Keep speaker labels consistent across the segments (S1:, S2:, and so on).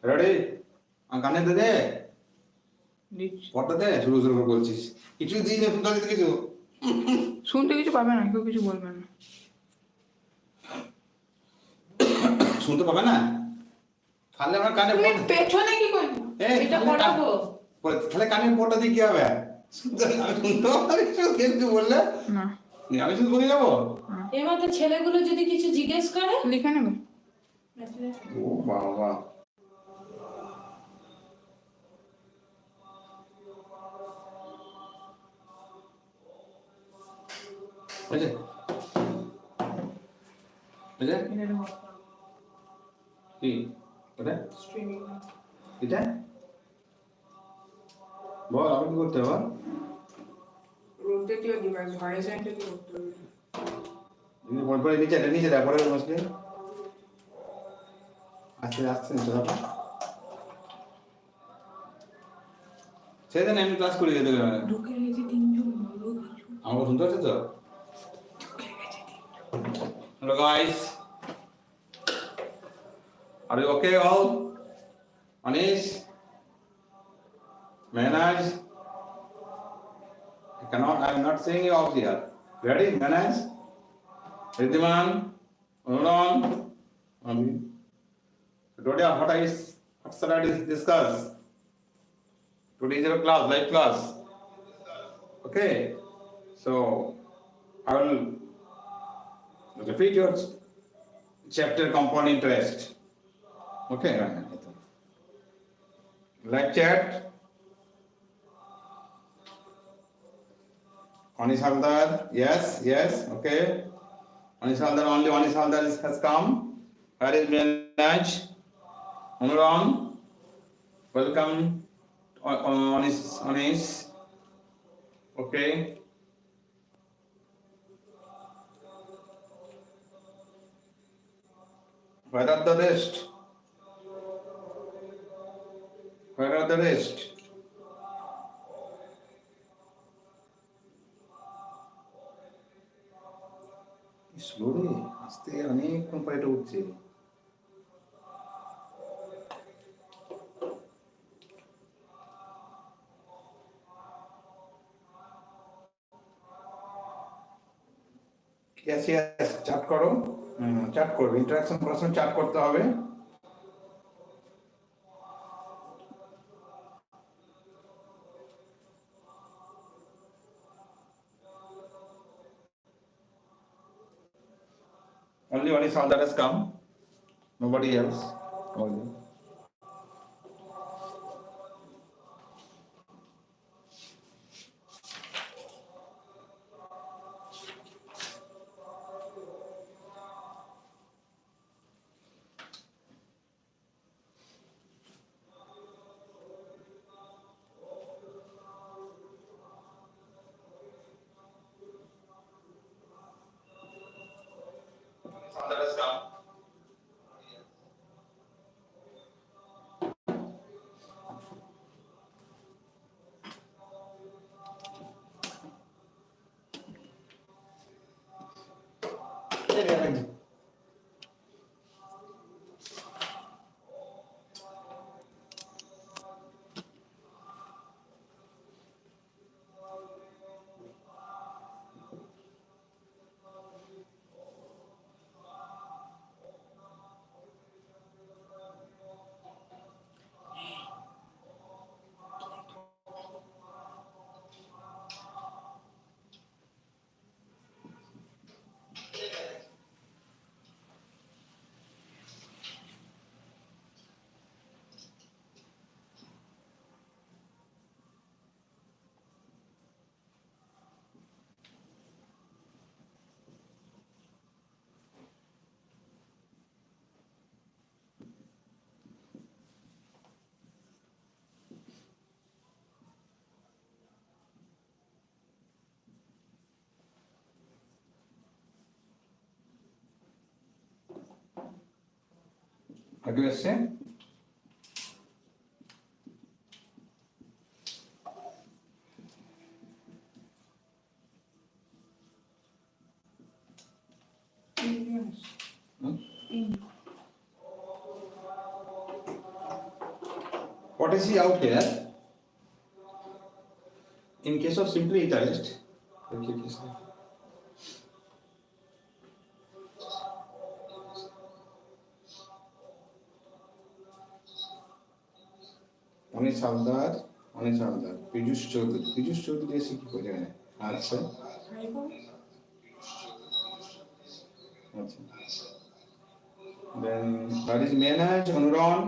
S1: Ready? কানে দে দে
S2: দিচ্ছি।
S1: পড়তে দে, শুরু শুরু করে বলছিস কিছু দিই না শুনতে দিতে কিছু
S2: শুনতে কিছু পাবে না, কেউ কিছু বলবে না।
S1: শুনতে পাবে না, তাহলে আমার কানে
S2: তুমি
S1: পড়তে
S2: পেছনে কি করছো?
S3: এটা পড়াবো।
S1: তাহলে কানে পড়তে দিয়ে কি হবে? আমি শুনতে পারি কিছু বললে
S2: না,
S1: আমি শুধু বলে যাবো।
S3: এবার তো ছেলেগুলো যদি কিছু জিজ্ঞেস করে
S2: লিখে নেবে।
S1: ও বাবা, বুঝলে বুঝলে
S2: এটা দেখো,
S1: কি ওটা
S2: স্ট্রিমিং।
S1: এটা বল, আমি কি করতে হবে?
S2: রোটেটিও ডিভাইস হরাইজন্টালি করতে হবে।
S1: পরে নিচে নিচে দেখ, পরে বসলে আস্তে আস্তে নিচে দাও। সেদিন আমি ক্লাস করি যেতে
S2: ঢুকে গেছে তিনজন, বলো কিছু।
S1: আমাকে শুনতে পাচ্ছ তো?
S2: ঢুকে গেছে তিনজন।
S1: Hello guys, are you okay all? Anish, Manaj, I am not seeing you out here. Ready, Manaj? Ridhiman, Unuron, today what shall I discuss? Today is your class, live class. Okay, so I will repeat your chapter compound interest. Okay, live chat. Anish Haldar, yes, okay. Anish Haldar, only Anish Haldar has come. Where is Manaj? Anuran, welcome. Anish, okay. Where are the rest? Where are the rest? Slow রে, আস্তে অনেকক্ষণ পরে এটা উঠছে। yes chat করো, chat করবে, interaction করার সময় চ্যাট করতে হবে। Only one is all that has come, nobody else. Only. All that has come. আগে এসছে What is see out here? In case of simple interest, Anish Haldar, Piyush Chowdhury এসে কি করে এখানে? আচ্ছা আচ্ছা। Then that is Menaj, Anuran,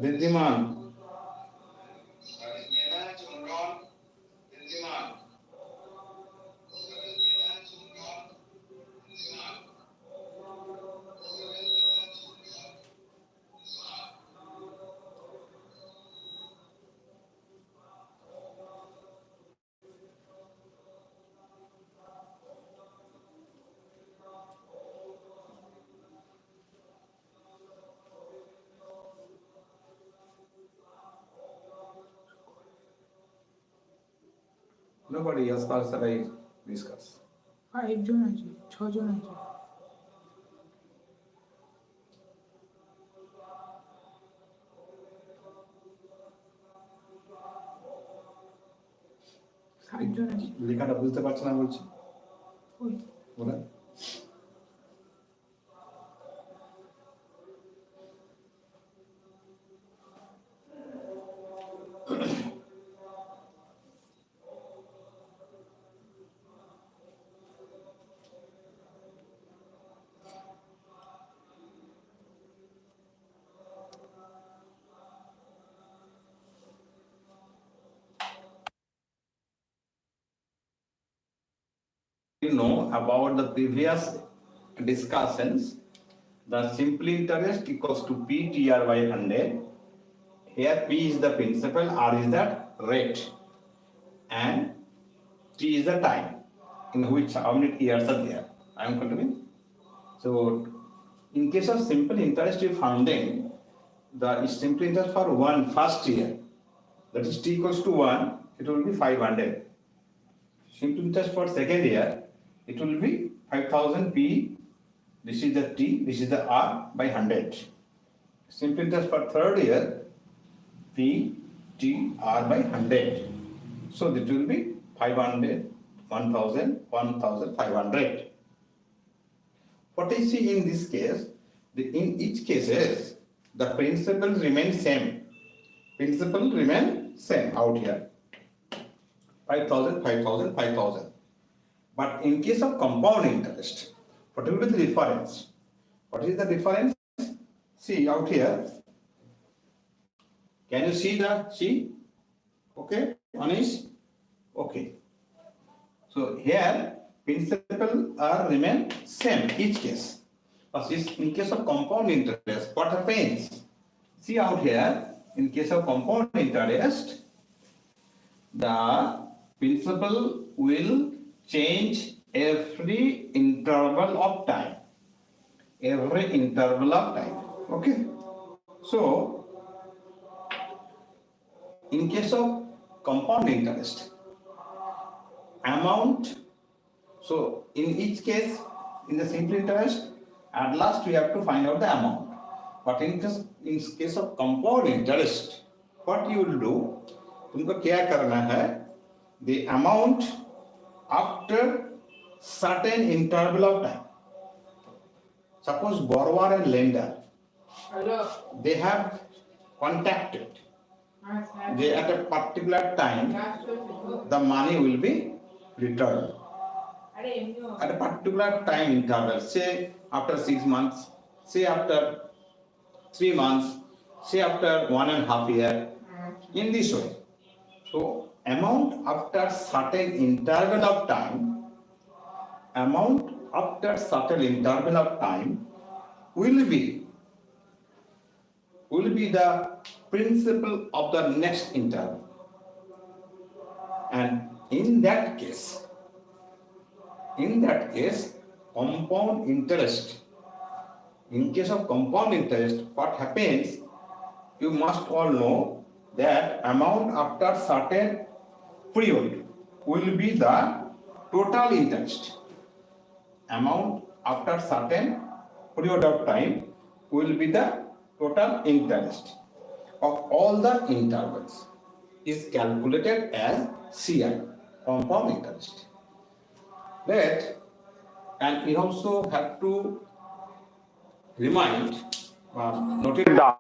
S1: Riddiman. Nobody as far as I discuss.
S2: 5 জন আছে, 6 জন আছে।
S1: লেখাটা বুঝতে পারছ না বলছি
S2: ওই
S1: বলে you know about the previous discussions, the simple interest equals to PTR by 100. Here P is the principal, R is the rate, and T is the time in which how many years are there. I am continuing. So, in case of simple interest funding, the simple interest for first year, that is T equals to 1, it will be 500. Simple interest for second year, it will be 5000 P, this is the T, this is the R by 100. Simple interest for third year, P, T, R by 100. So that will be 500, 1000, 1500. What I see in this case, in each cases, the principal remains same. Principal remain same out here. 5000, 5000, 5000. But in case of compound interest, what will be the difference? What is the difference? See out here. Can you see? Okay, Anish? Okay. So here, principal are remain same each case. But in case of compound interest, what happens? See out here, in case of compound interest, the principal will change every interval of time. Okay. So, in case of compound interest, amount, so in each case, in the simple interest, at last we have to find out the amount. But in case of compound interest, what you will do, तुमको क्या करना है, the amount after certain interval of time. Suppose borrower and lender, they have contacted. They at a particular time, the money will be returned. At a particular time interval, say after 6 months, say after 3 months, say after 1.5 years, in this way. So, amount after certain interval of time will be the principal of the next interval. And in that case, compound interest, in case of compound interest, what happens, you must all know that amount after certain period will be the total interest. Amount after certain period of time will be the total interest. of all the intervals is calculated as CI, compound interest. Let, and we also have to remind, note it down,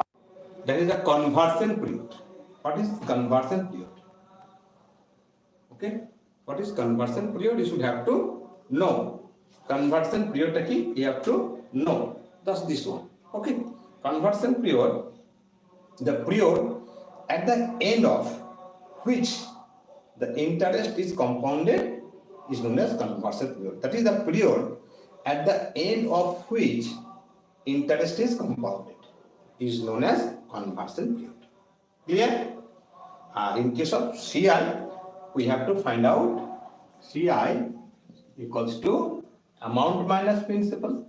S1: there is a conversion period. What is conversion period? Okay, what is conversion period? You should have to know. Conversion period you have to know. That's this one. Okay, conversion period, the period at the end of which the interest is compounded is known as conversion period. That is the period at the end of which interest is compounded is known as conversion period. Clear? In case of CI, we have to find out CI equals to amount minus principal,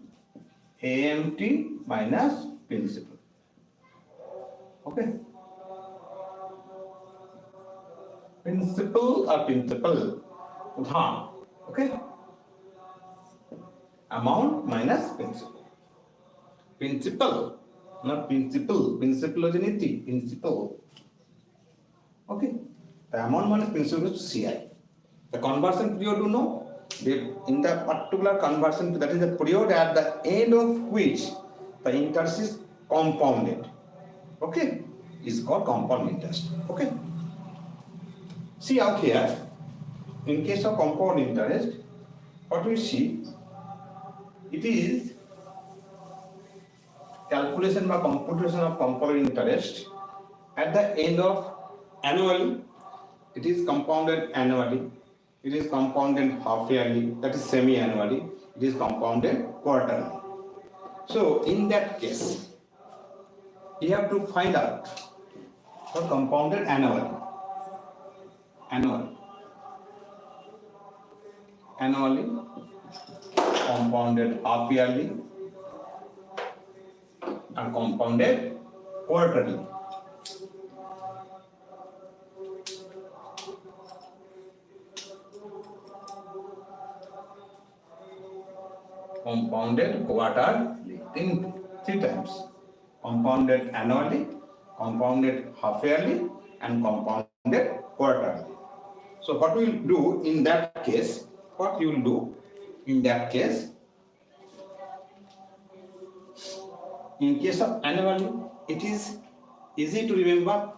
S1: AMT minus principal. Okay. Principal or principal, okay. Amount minus principal. Principal, not principal. Principal is unity. Principal. Okay. The amount minus principal is CI. The conversion period, you know, in the particular conversion, that is the period at the end of which the interest is compounded. Okay, is called compound interest. Okay. See out here, in case of compound interest, what we see, it is calculation by computation of compound interest at the end of annually. It is compounded annually. It is compounded half yearly, that is semi-annually. It is compounded quarterly. So in that case, you have to find out for compounded annually, compounded half yearly, and compounded quarterly. Compounded quarterly in 3 times. Compounded annually, compounded half yearly, and compounded quarterly. So what we will do in that case, in case of annually, it is easy to remember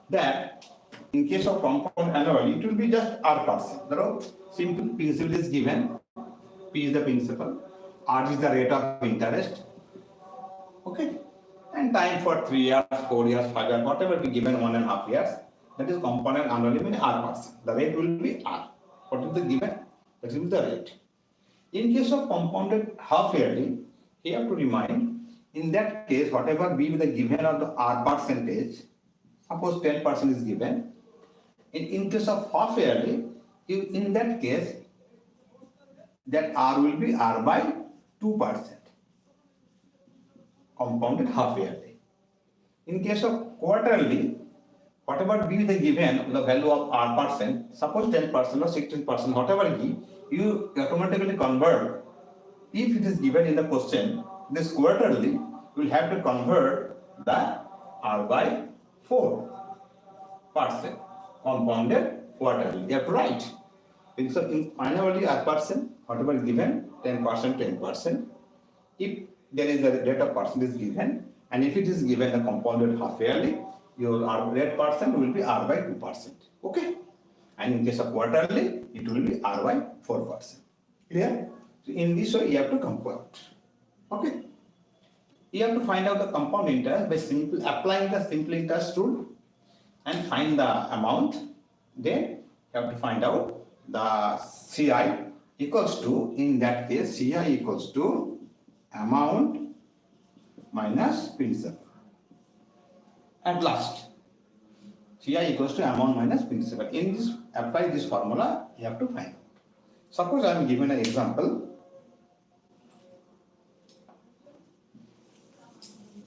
S1: that in case of compound annually, it will be just R%. The simple principal is given, P is the principal, R is the rate of interest, okay, and time for 3 years, 4 years, 5 years, whatever be given 1.5 years, that is compounded annually means R%. The rate will be R. What is the given? That will be the rate. In case of compounded half yearly, you have to remind, in that case, whatever be the given of the R percentage, suppose 10% is given. In case of half yearly, in that case, that R will be R by 2%, compounded half yearly. In case of quarterly, whatever be the given the value of R%, suppose 10% or 16%, whatever be, you automatically convert. If it is given in the question, this quarterly, you will have to convert the R by 4%, compounded quarterly. You have to write. So in annually R%, whatever is given, 10%, 10%. If there is a rate of percentage given, and if it is given the compounded half yearly, your R rate percent will be R by 2%. Okay? And in case of quarterly, it will be R by 4%. Clear? So in this way, you have to compute. Okay? You have to find out the compound interest by applying the simple interest rule and find the amount. Then you have to find out the CI equals to, in that case, CI equals to amount minus principal. At last, CI equals to amount minus principal. In this, apply this formula, you have to find out. Suppose I am given an example.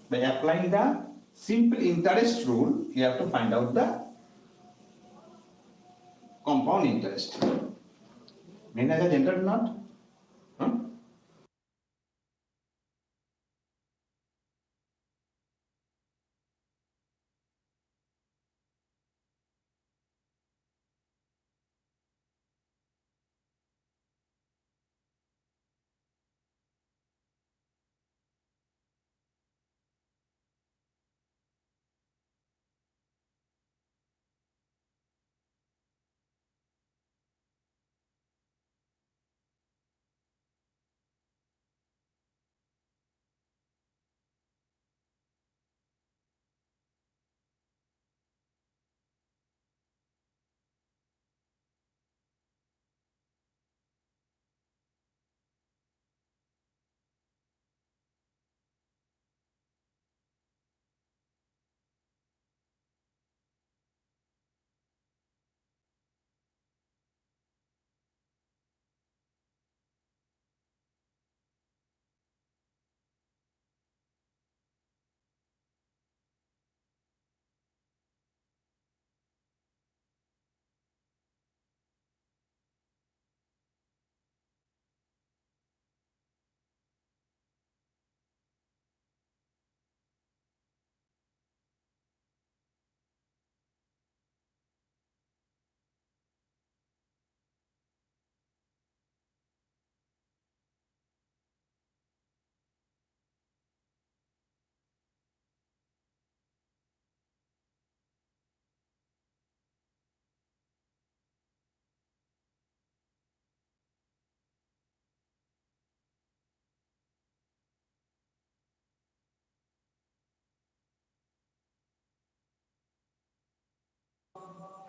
S1: By applying the simple interest rule, you have to find out the compound interest. Main as a generated not?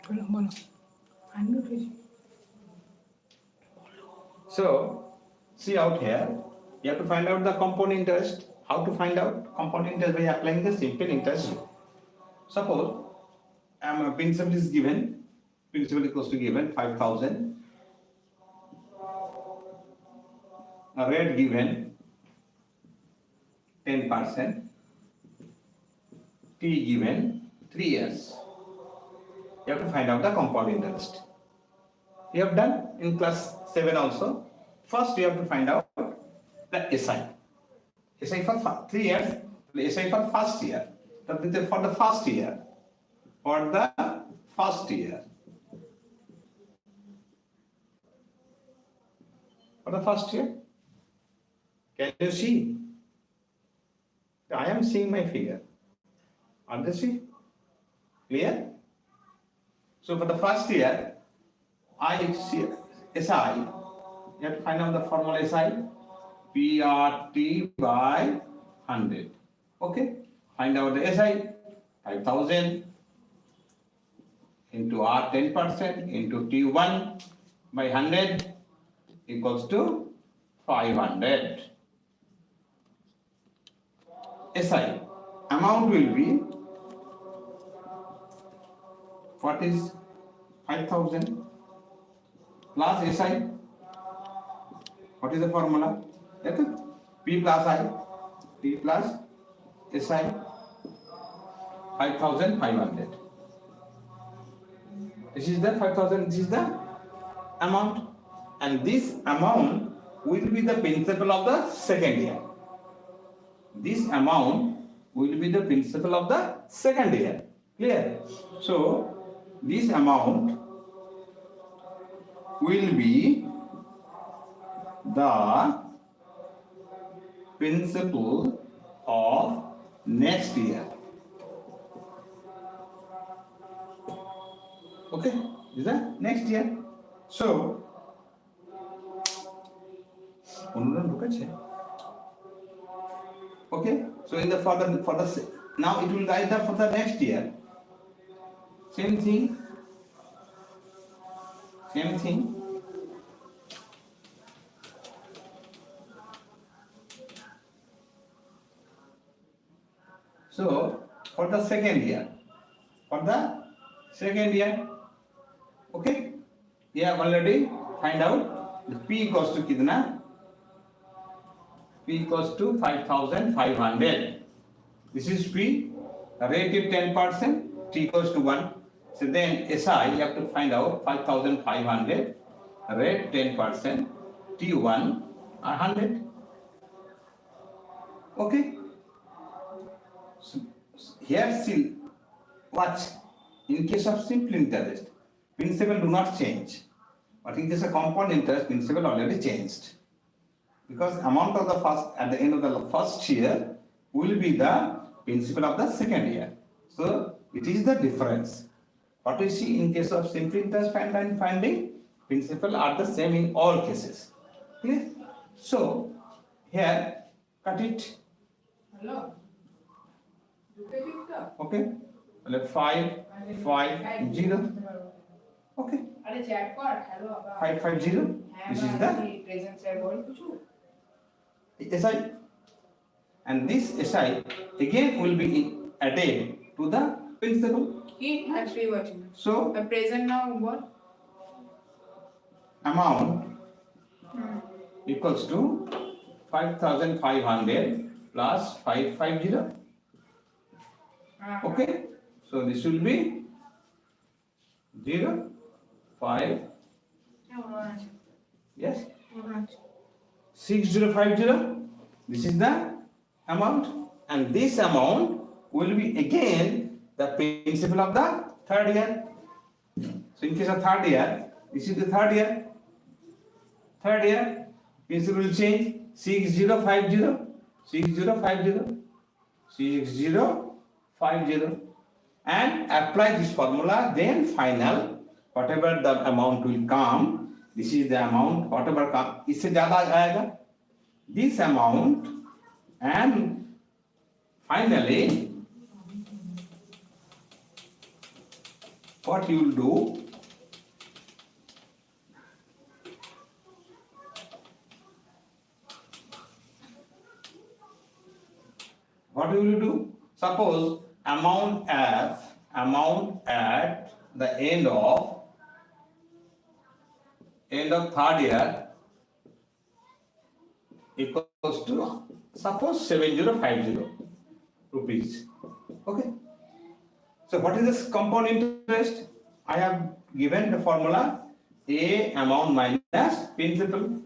S2: চলো বলো unmute হয়েছে
S1: So, see out here, you have to find out the compound interest. How to find out compound interest by applying the simple interest rule. Suppose principal is given, principal equals to given 5,000, a rate given 10%, T given 3 years. You have to find out the compound interest. You have done in class 7 also. First, you have to find out the SI. SI for 3 years, SI for first year. That is for the first year. For the first year. For the first year. Can you see? I am seeing my figure. Are they see? Clear? So for the first year, I see SI. You have to find out the formula SI. PRT by 100. Okay? Find out the SI. 5,000 into R 10% into T1 by 100 equals to 500. SI amount will be, what is 5,000 plus SI? What is the formula? P plus I, P plus SI, 5,500. This is the 5,000, this is the amount. And this amount will be the principal of the second year. This amount will be the principal of the second year. Clear? So, this amount will be the principal of next year. Okay, is that next year? So, okay, so in the for the now it will write that for the next year. Same thing. Same thing. So for the second year, okay, we have already find out the P equals to kitna? P equals to 5,500. This is P, rate is 10%, T equals to 1. So then SI, you have to find out 5,500, rate 10%, T1 100. Okay. So here see, watch. In case of simple interest, principal do not change. But in case of compound interest, principal already changed. Because amount of the first at the end of the first year will be the principal of the second year. So it is the difference. What we see in case of simple interest finding, principal are the same in all cases. Clear? So here cut it.
S3: Hello.
S1: Okay. 5, 0. Okay. 550. This is the SI. And this SI again will be added to the principal. So
S2: present now what
S1: amount equals to 5,500 plus 550. Okay. So this will be 0, 5. Yes. 6050. This is the amount, and this amount will be again the principal of the third year. So in case of third year, this is the third year. Third year, principal will change 6050, 6050, 6050, and apply this formula. Then final, whatever the amount will come, this is the amount. Whatever come, इससे ज़्यादा आएगा. This amount, and finally what you will do, what you will do? Suppose amount at the end of third year equals to suppose 7050 rupees. Okay. So what is this compound interest? I have given the formula A amount minus principal.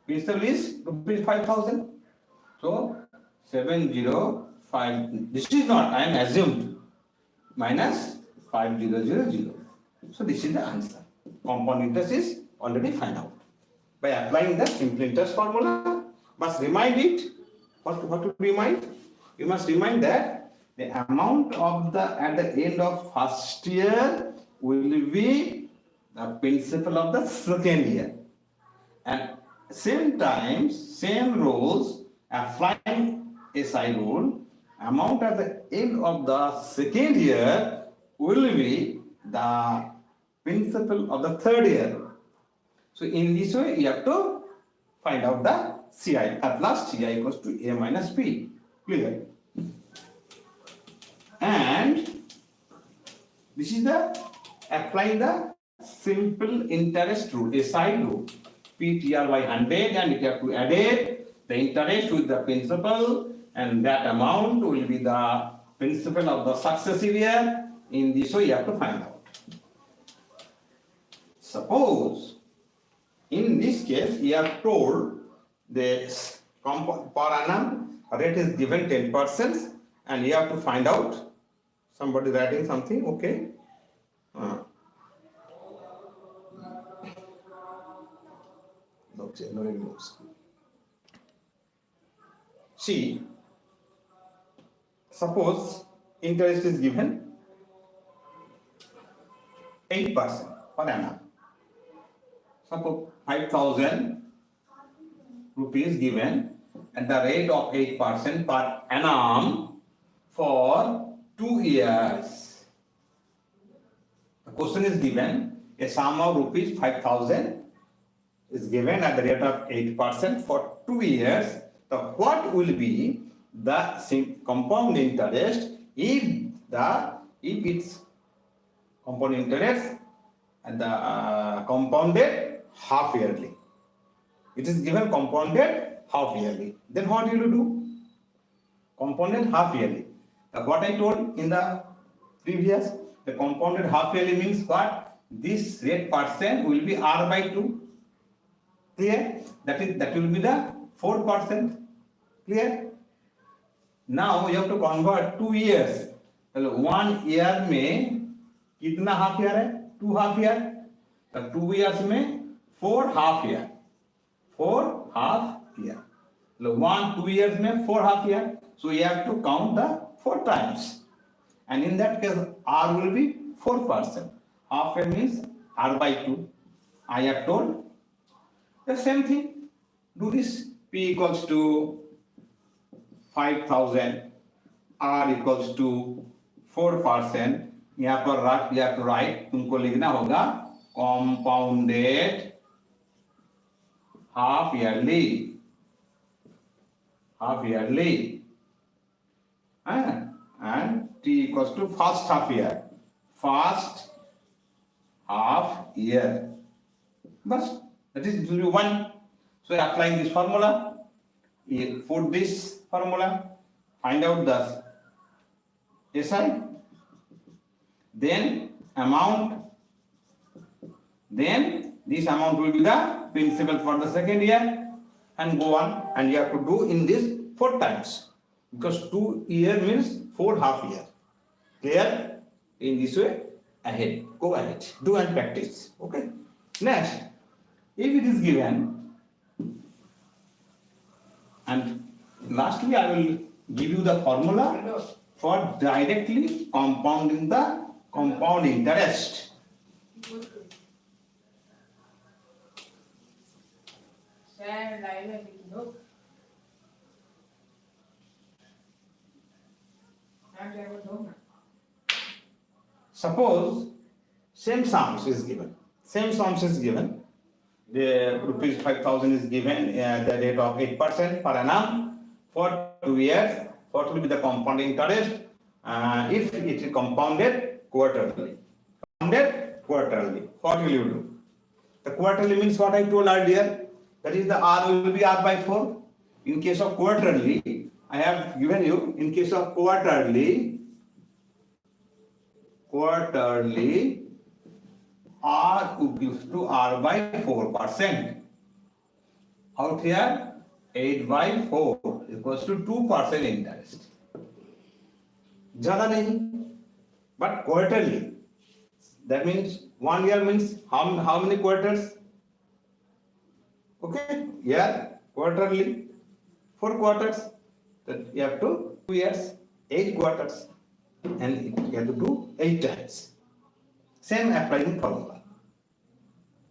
S1: Principal is rupees 5000. So 705. This is not, I am assumed, minus 5000. So this is the answer. Compound interest is already found out by applying the simple interest formula. Must remind it. What to remind? You must remind that the amount of the at the end of first year will be the principal of the second year, and same times, same rules applying SI rule. Amount at the end of the second year will be the principal of the third year. So in this way, you have to find out the CI. At last, CI equals to A minus P. Clear? And this is the applying the simple interest rule, SI rule. PTR by 100, and you have to add it, the interest with the principal, and that amount will be the principal of the successive year. In this way, you have to find out. Suppose in this case, you are told the compound per annum rate is given 10%, and you have to find out. Somebody writing something, okay? See, suppose interest is given 8% per annum. Suppose 5000 rupees given at the rate of 8% per annum for 2 years. The question is given, a sum of rupees 5000 is given at the rate of 8% for 2 years. So what will be the compound interest if its compound interest and the compounded half yearly? It is given compounded half yearly. Then what you will do? Compounded half yearly. What I told in the previous, the compounded half yearly means what? This rate percent will be R by 2. Clear? That will be the 4%. Clear? Now you have to convert 2 years. 1 year में कितना half year है? 2 half year. तो 2 years में 4 half year. 4 half year. 2 years में 4 half year. So you have to count the 4 times. And in that case, R will be 4%. Half year means R by 2. I have told the same thing. Do this. P equals to 5000. R equals to 4%. यहाँ पर you have to write. तुमको लिखना होगा compounded half yearly. Half yearly. And T equals to first half year. First half year. But that is 1. So applying this formula, you put this formula, find out the SI, then amount, then this amount will be the principal for the second year, and go on, and you have to do in this 4 times, because 2 year means 4 half year. Clear? In this way, ahead, go ahead, do and practice. Okay. Next, if it is given, and lastly, I will give you the formula for directly compounding the compound interest. Suppose Same sums is given. Same sums is given. The rupees 5,000 is given at the rate of 8% per annum for 2 years. What will be the compound interest if it is compounded quarterly? Compounded quarterly. What will you do? The quarterly means what I told earlier. That is the R will be R by 4. In case of quarterly, I have given you, in case of quarterly, R equals to R by 4%. Out here, 8 by 4 equals to 2% interest. Jada nahi, but quarterly. That means 1 year means how many quarters? Okay, yeah, quarterly, 4 quarters. That you have to 2 years, 8 quarters, and you have to do 8 times. Same applying formula.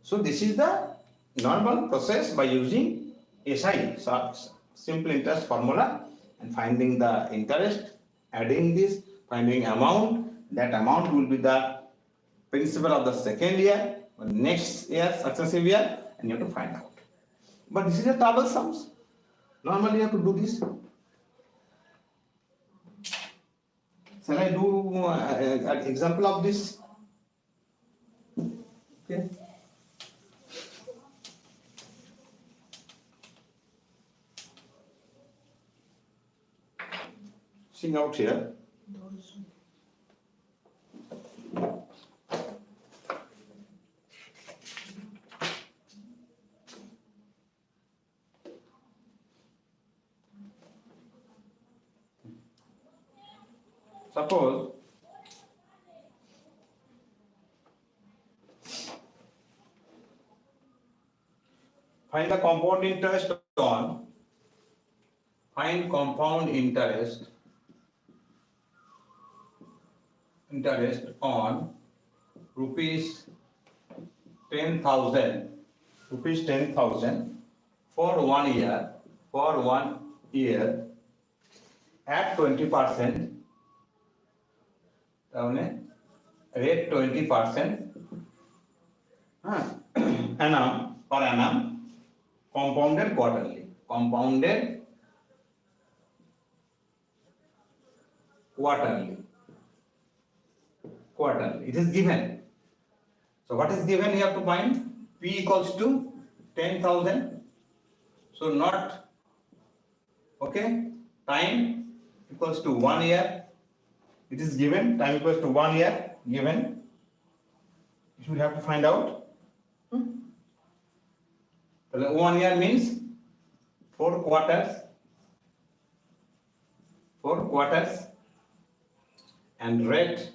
S1: So this is the normal process by using SI, simple interest formula, and finding the interest, adding this, finding amount. That amount will be the principal of the second year, or next year, successive year, and you have to find out. But this is a table sums. Normally you have to do this. Shall I do an example of this? Okay. See out here. Suppose find the compound interest on rupees 10,000 for 1 year at 20%. Rate 20% annum per annum, compounded quarterly. It is given. So what is given? You have to find P equals to 10,000. So not okay. Time equals to 1 year. It is given, time equals to 1 year, given. You should have to find out. 1 year means 4 quarters. And rate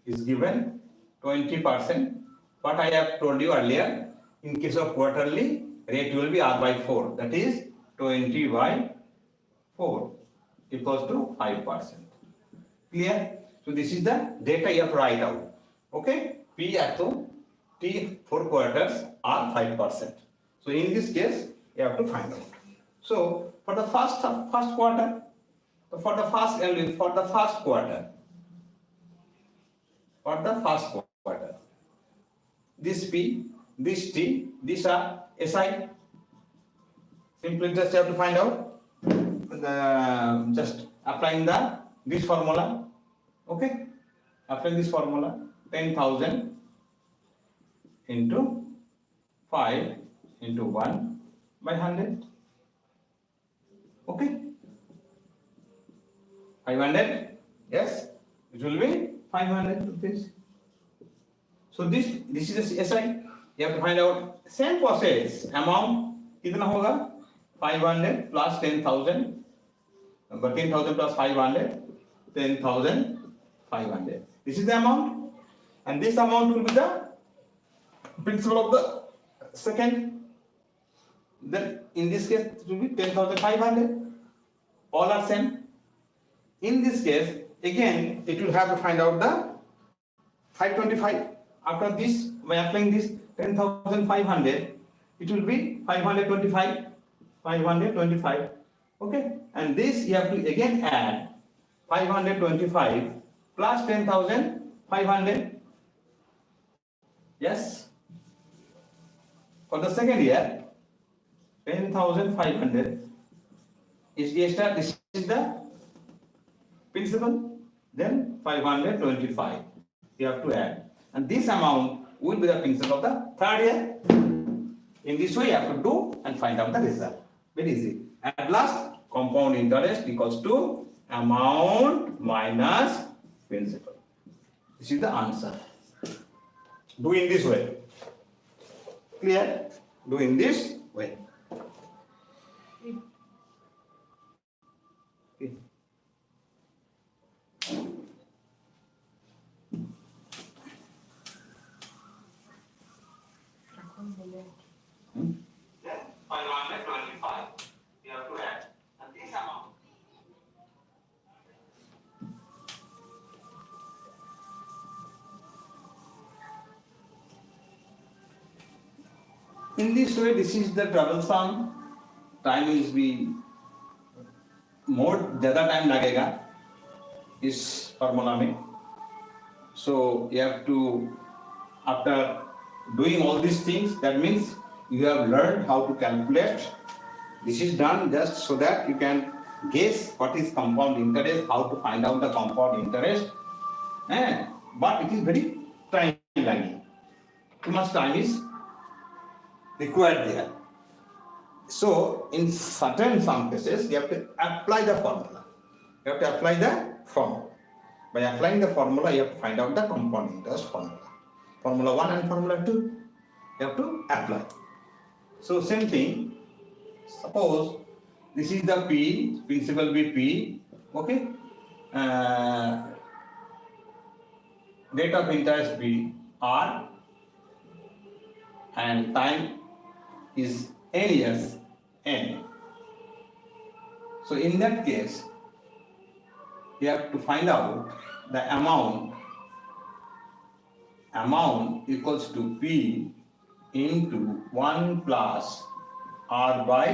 S1: is given 20%. What I have told you earlier, in case of quarterly, rate will be R by 4. That is 20 by 4 equals to 5%. Clear? So this is the data you have to write out. Okay? P at T 4 quarters are 5%. So in this case, you have to find out. So for the first quarter, this P, this T, these are SI. Simply just you have to find out. Just applying this formula. Okay, applying this formula, 10,000 into 5 into 1 by 100. Okay, 500. Yes, it will be 500 rupees. So this is the SI. You have to find out same process. Amount कितना होगा? 500 plus 10,000. But 10,000 plus 500, 10,500. This is the amount, and this amount will be the principal of the second. Then in this case it will be 10,500. All are same. In this case, again it will have to find out the 525. After this, by applying this 10,500, it will be 525. Okay, and this you have to again add 525 plus 10,500. Yes. For the second year, 10,500 is this is the principal. Then 525 you have to add, and this amount will be the principal of the third year. In this way, you have to do and find out the result. Very easy. At last, compound interest equals to amount minus principal. This is the answer. Do in this way. Clear? Do in this way. Okay.
S2: এখন বলে
S1: 525 you have to add, and this amount. In this way, this is the troublesome. Time is be more ज़्यादा time लगेगा इस formula में. So you have to, after doing all these things, that means you have learned how to calculate. This is done just so that you can guess what is compound interest, how to find out the compound interest. But it is very time lagging. Too much time is required there. So in some cases, you have to apply the formula. You have to apply the formula. By applying the formula, you have to find out the compound interest formula. Formula 1 and formula 2, you have to apply. So same thing. Suppose this is the P, principal be P, okay? Rate of interest be R, and time is n years, n. So in that case, you have to find out the amount equals to P into 1 plus R by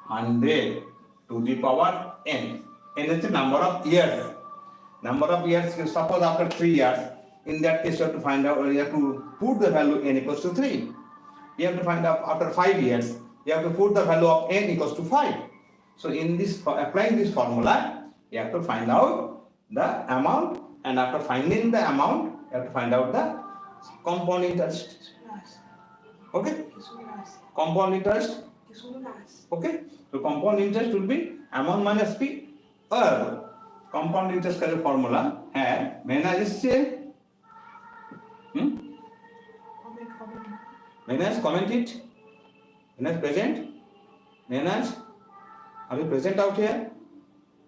S1: 100 to the power n. N is the number of years. Number of years, suppose after 3 years, in that case you have to find out, you have to put the value n equals to 3. You have to find out after 5 years, you have to put the value of n equals to 5. So in this, applying this formula, you have to find out the amount, and after finding the amount, you have to find out the compound interest. Okay? Compound interest. Okay? So compound interest will be amount minus P, or compound interest का जो formula है, मैंने जिससे Menas, comment it. Menas present. Menas, are you present out here?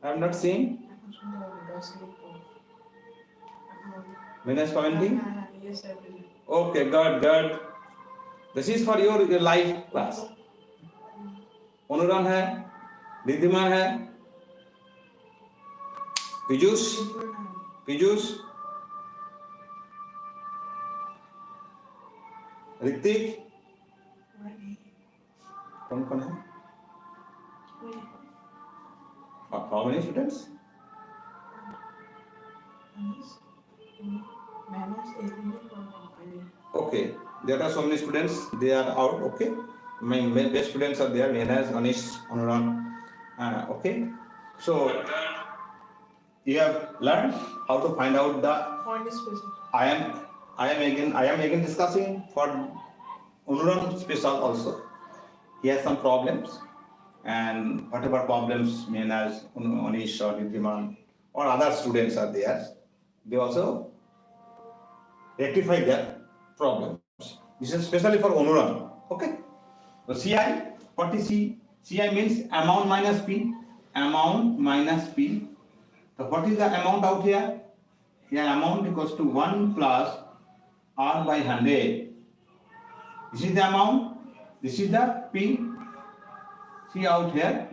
S1: I am not seeing. Menas commenting.
S2: Yes, I will.
S1: Okay, good. This is for your live class. अनुरान है, रिद्धिमान है, पीयूष, ऋतिक, कौन है? How many students? Okay, there are so many students. They are out. Okay, my best students are there. Menas, Anish, Anuran. Okay, so you have learned how to find out the. I am again discussing for Anuran special also. He has some problems, and whatever problems Menas, Anish, or Nidhiman, or other students are there, they also rectify their problems. This is especially for Anuran. Okay. So CI, what is C? CI means amount minus P. Amount minus P. So what is the amount out here? Here amount equals to 1 plus R by 100. This is the amount. This is the P. See out here.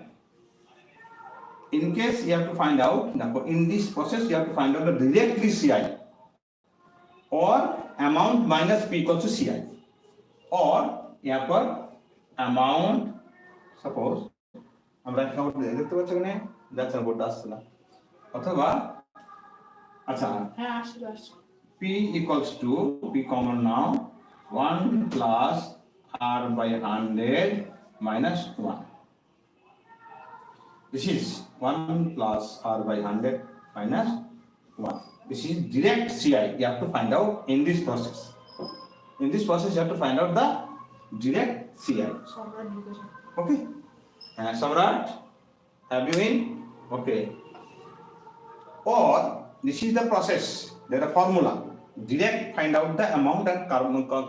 S1: In case you have to find out, in this process you have to find out the directly CI, or amount minus P equals to CI, or यहाँ पर amount, suppose हम right out देखते बच्चों ने that's about us ना, अथवा अच्छा
S2: हाँ आशु
S1: P equals to P common now 1 plus r by 100 minus 1. This is 1 plus r by 100 minus 1. This is direct CI. You have to find out in this process. In this process, you have to find out the direct CI.
S2: সম্রাট ঢুকেছে
S1: Okay? Samrat, have you in? Okay. Or this is the process. There is a formula. Direct find out the amount and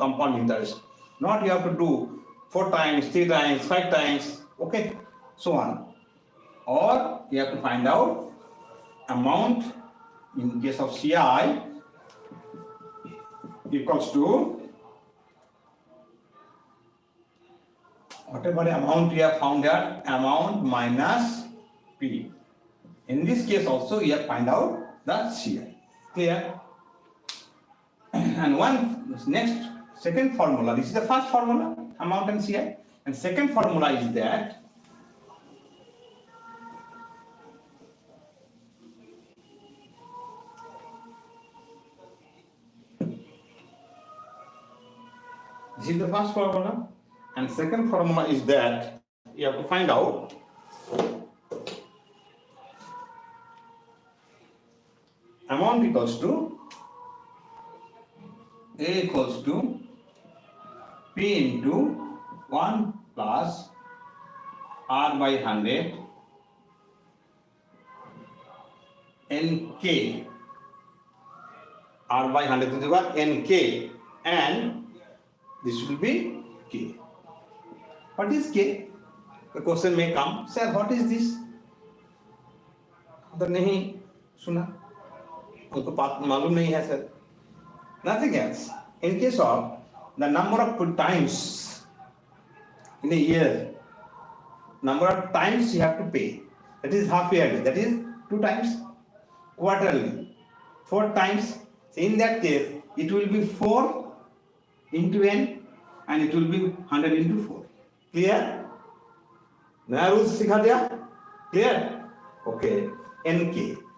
S1: compound interest. Not you have to do 4 times, 3 times, 5 times. Okay? So on. Or you have to find out amount in case of CI equals to whatever amount you have found here, amount minus P. In this case also you have find out the CI. Clear? And one next second formula. This is the first formula, amount and CI. And second formula is that this is the first formula. And second formula is that you have to find out amount equals to A equals to P into 1 plus R by 100 NK. R by 100 to the power NK, and this will be K. What is K? The question may come, sir, what is this? तो नहीं सुना, उनको मालूम नहीं है sir. Nothing else. In case of the number of times in a year, number of times you have to pay. That is half yearly. That is 2 times. Quarterly, 4 times. So in that case, it will be 4 into n, and it will be 100 into 4. Clear? नया rules सिखा दिया? Clear? Okay. NK.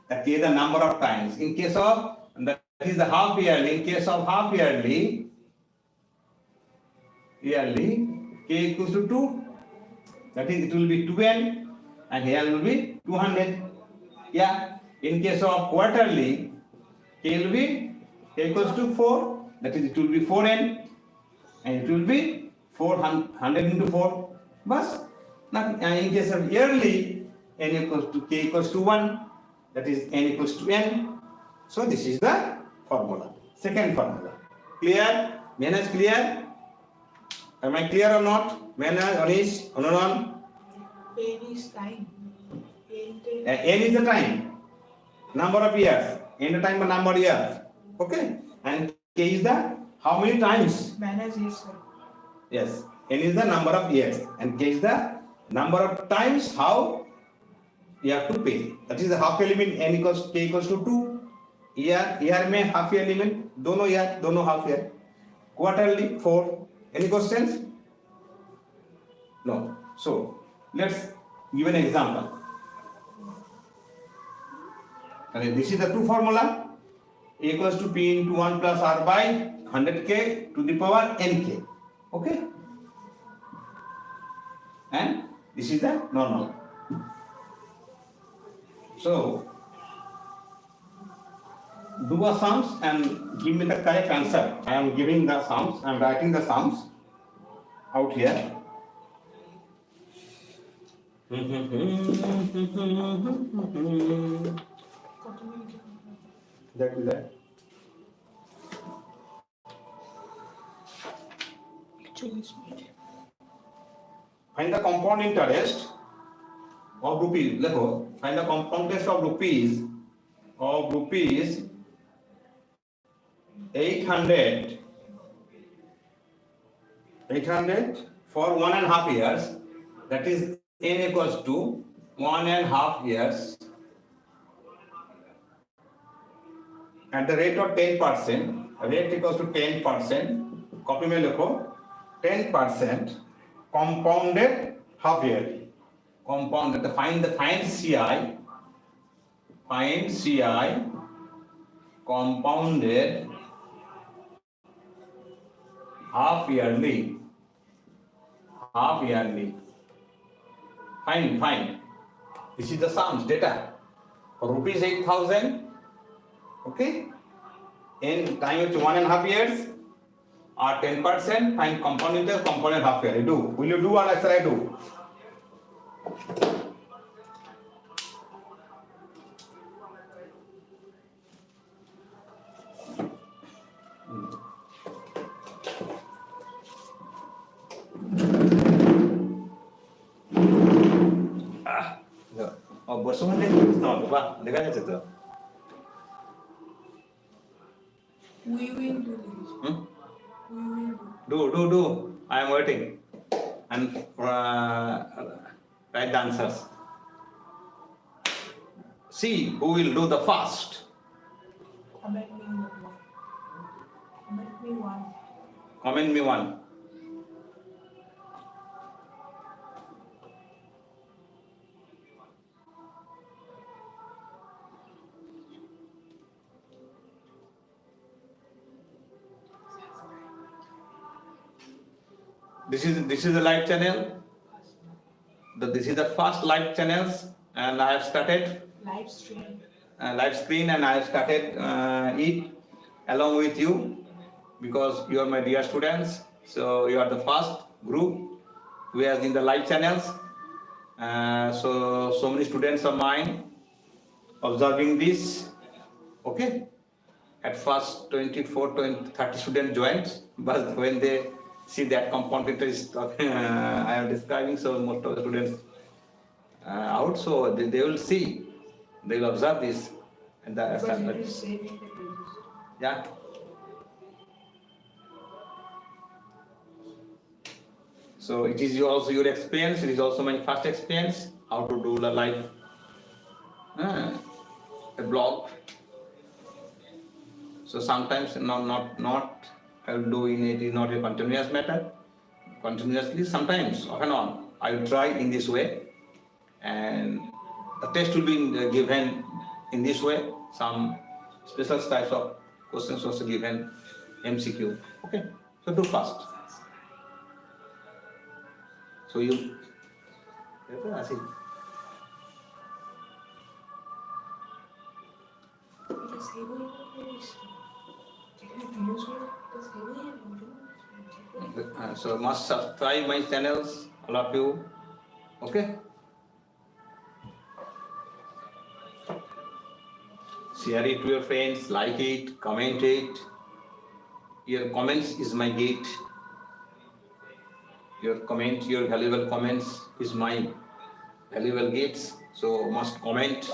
S1: That is the number of times. In case of that is the half yearly. In case of half yearly, K equals to 2. That is, it will be 2n, and here will be 200. Yeah. In case of quarterly, K equals to 4. That is, it will be 4n, and it will be 400 into 4. Bas. Nothing. And in case of yearly, n equals to K equals to 1. That is, n equals to n. So this is the formula. Second formula. Clear? Menas clear? Am I clear or not? Menas, Anish, Anuran?
S2: n is time
S1: N is the time. Number of years. N the time, number of years. Okay? And K is the how many times?
S2: Manage is sir
S1: Yes. N is the number of years. And K is the number of times how you have to pay. That is the half element. N equals K equals to 2. Year में half year element. दोनों half year. Quarterly 4. Any questions? No. So let's give an example. And this is the two formula. A equals to P into 1 plus R by 100k to the power nk. Okay? And this is the normal. So do the sums and give me the correct answer. I am giving the sums. I am writing the sums out here. That is that. Find the compound interest of rupees. Lekho. Find the compound interest of rupees 800 for 1.5 years. That is n equals to 1.5 years at the rate of 10%. Rate equals to 10%. Copy में लिखो 10% compounded half yearly. Compounded. Find CI. Find CI compounded half yearly. Half yearly. Fine, fine. This is the sums data. Rupees 8,000. Okay. In time it's 1.5 years or 10%. Find component half yearly. Do. Will you do or shall I do? বর্ষমান বাহ দেখা যাচ্ছে তো
S2: We will do this. We will do.
S1: do I am waiting and write the answers. See who will do the first.
S2: Comment me one. Comment me one.
S1: Comment me one. This is a live channel. This is the first live channels, and I have started
S2: Live stream.
S1: live screen, and I have started it along with you because you are my dear students. So you are the first group who has in the live channels. So many students of mine observing this. Okay. At first 24, 20, 30 students joined, but when they see that compound interest I am describing, so most of the students out, so they will see, they will observe this, and
S2: Because it is saving the pages.
S1: yeah. So it is also your experience. It is also my first experience how to do the live a blog. So sometimes not I will do in it is not a continuous matter. Continuously, sometimes off and on, I will try in this way, and the test will be given in this way. Some special types of questions also given MCQ. Okay, so do fast. So you.
S2: It is saving the pages.
S1: So must subscribe my channels, all of you. Okay. Share it to your friends, like it, comment it. Your comments is my gate. Your comment, your valuable comments is my valuable gates. So must comment.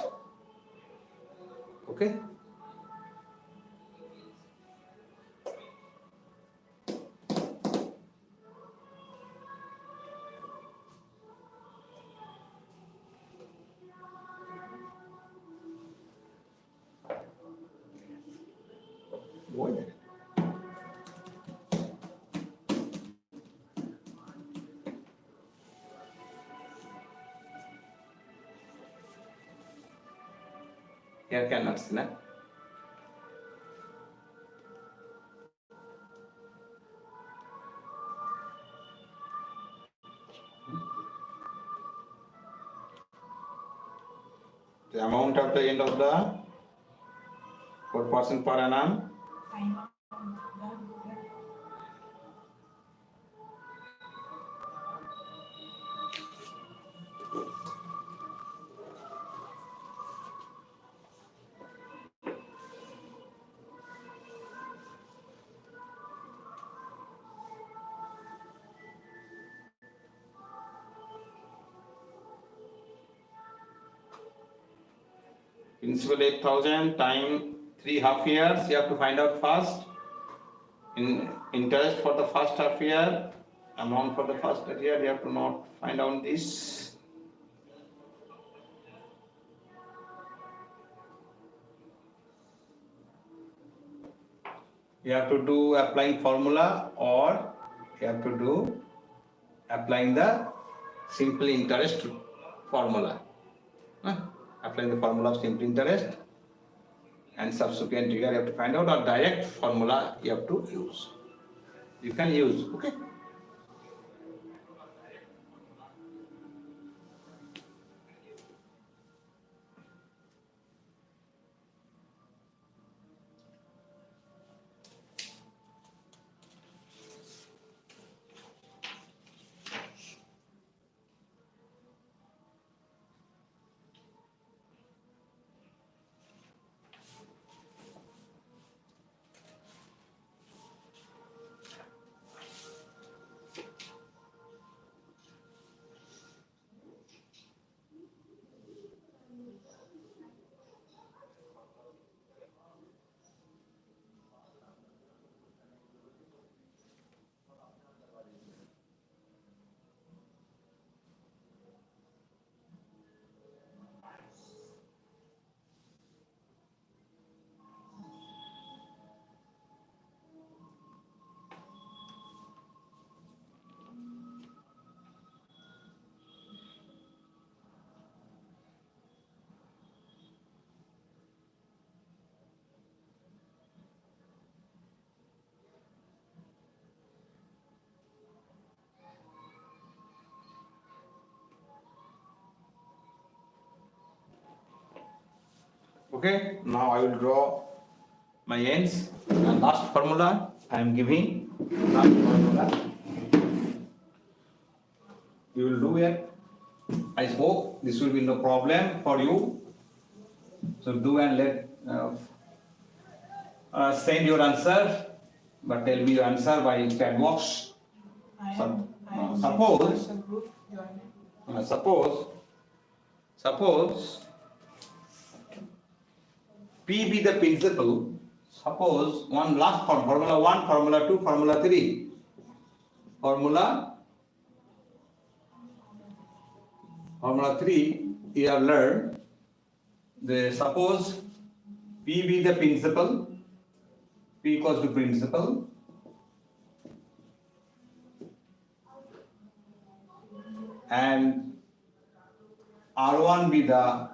S1: Okay. Here cannot see, na? The amount at the end of the 4% per annum.
S2: Fine. Done.
S1: Principal 8,000 time 3.5 years. You have to find out first. In interest for the first half year, amount for the first year. You have to not find out this. You have to do applying formula, or you have to do applying the simple interest formula. Applying the formula of simple interest, and subsequent year you have to find out, or direct formula you have to use. You can use. Okay. Okay, now I will draw my ends and last formula I am giving. Last formula. You will do it. I hope this will be no problem for you. So do and let send your answer, but tell me your answer by chat box. Suppose P be the principal. Suppose one last formula 1, formula 2, formula 3. Formula 3 you have learned. Suppose P be the principal, P equals to principal, and R1 be the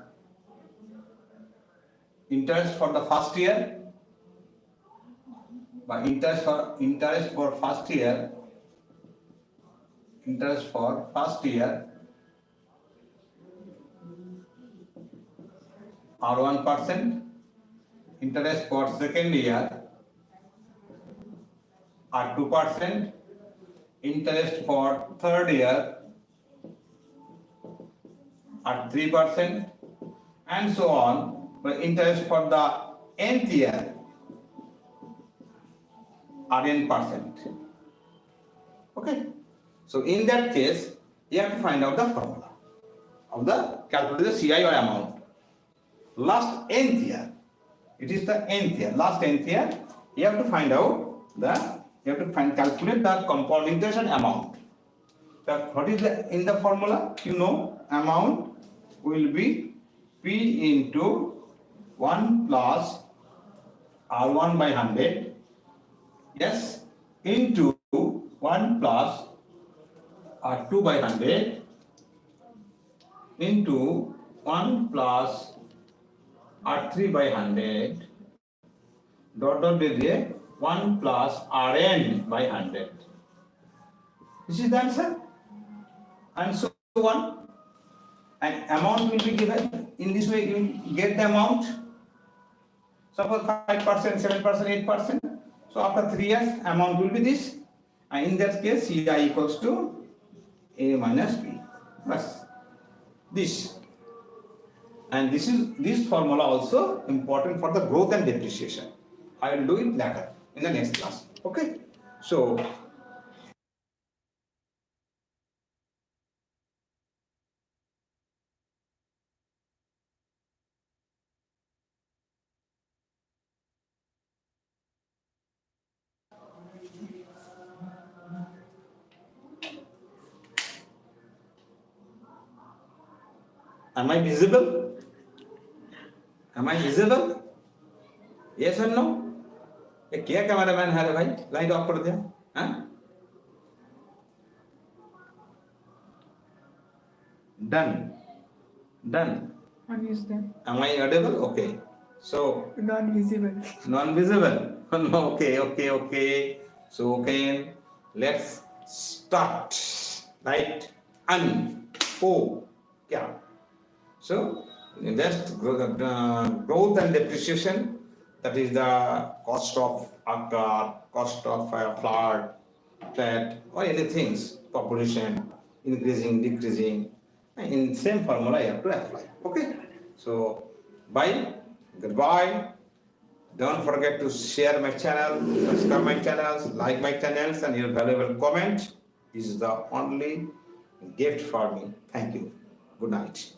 S1: interest for the first year. By interest for first year, are 1%, interest for second year are 2%, interest for third year are 3%, and so on. But interest for the nth year are n%. Okay. So in that case, you have to find out the formula of the calculate the CI or amount. Last nth year, it is the nth year. Last nth year, you have to find out calculate the compound interest and amount. What is in the formula? You know, amount will be P into 1 plus R1 by 100, yes, into 1 plus R2 by 100 into 1 plus R3 by 100 dot দিয়ে 1 plus Rn by 100. This is the answer, and so on. And amount will be given in this way. You will get the amount. Suppose 5%, 7%, 8%. So after 3 years, amount will be this. And in that case, CI equals to A minus B. Plus this. And this formula also important for the growth and depreciation. I will do it later in the next class. Okay. So am I visible? Am I visible? Yes or no? ये क्या cameraman है रे भाई? Light of कर दे. हाँ? Done.
S2: One is done.
S1: Am I audible? Okay. So
S2: Non-visible.
S1: non-visible. Okay. So okay. let's start. Right? Yeah. So invest growth and depreciation, that is the cost of a car, cost of a flat, or anything, population increasing, decreasing. In same formula you have to apply. Okay. So bye, goodbye. Don't forget to share my channel, subscribe my channels, like my channels, and your valuable comment is the only gift for me. Thank you. Good night.